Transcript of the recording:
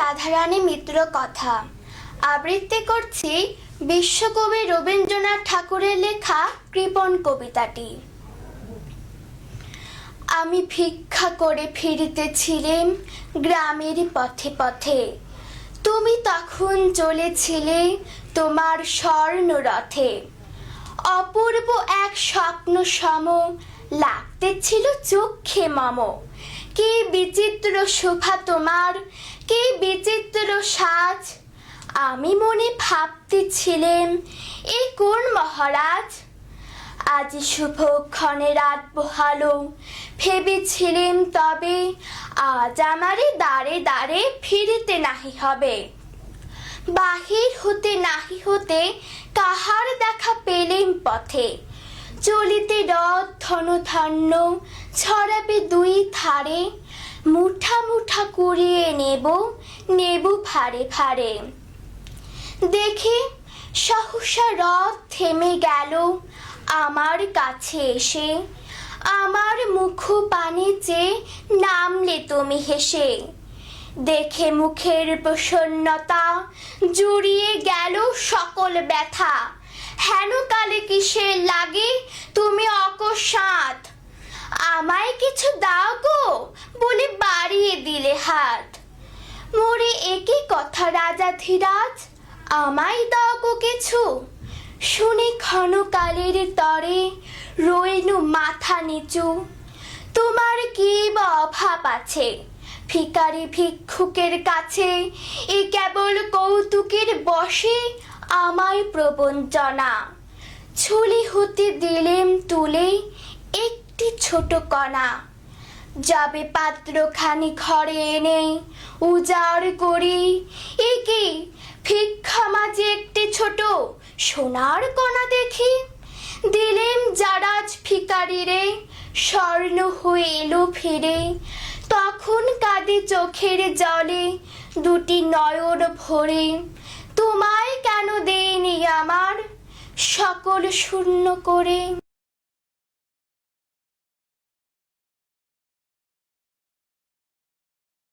রাধারানী মিত্র কথা আবৃত্তি করছি বিশ্বকবি রবীন্দ্রনাথ ঠাকুরের লেখা কৃপণ কবিতাটি। আমি ভিক্ষা করে ফিরিতেছিলাম গ্রামের পথে পথে, তুমি তখন চলেছিলে তোমার স্বর্ণ রথে। অপূর্ব এক স্বপ্ন সম লাগতেছিল চোখে মম। কি বিচিত্র শোভা তোমার, কি বিচিত্র সাজ। আমি মনে ভাবতেছিলাম এ কোন মহারাজ। আজ শুভক্ষণে রাত পোহালো, ভেবেছিলাম তবে আজ আমারে দ্বারে দ্বারে ফিরিতে নাহি হবে। বাহির হতে নাহি হতে কাহার দেখা পেলেম পথে। চলিতে রথ ধনধান্য ছড়াবে দুই ধারে, মুঠা মুঠা কুড়িয়ে নেব নেব ভারে ভারে। দেখি সহসা রথ থেমে গেল আমার কাছে এসে। আমার মুখ পানে চেয়ে নামলে তুমি হেসে। দেখে মুখের প্রসন্নতা জুড়িয়ে গেল সকল ব্যথা। হেন কালে কিসের লাগে তুমি অকস্মাৎ, আমায় কিছু দাও গো বলে বাড়িয়ে দিলে হাত। মোরে একই কথা রাজাধিরাজ, আমায় দাও গো কিছু। শুনে ক্ষণকালের তরে রইনু মাথা নিচু। তোমার কি বা অভাব আছে ভিখারি ভিক্ষুকের কাছে, এ কেবল কৌতুকের বশে আমায় প্রবঞ্চনা। ঝুলি হতে দিলেম তুলে একটি ছোট কণা। যাবে পাত্রখানি ঘরে এনে উজাড় করি, এ কি ভিক্ষা মাঝে একটি ছোট সোনার কণা দেখি। দিলেম জারাজ ভিখারিরে, স্বর্ণ হয়ে এলো ফিরে। তখন কাঁদে চোখের জলে দুটি নয়ন ভরে। তোমায় কেন দেইনি আমার সকল শূন্য করে।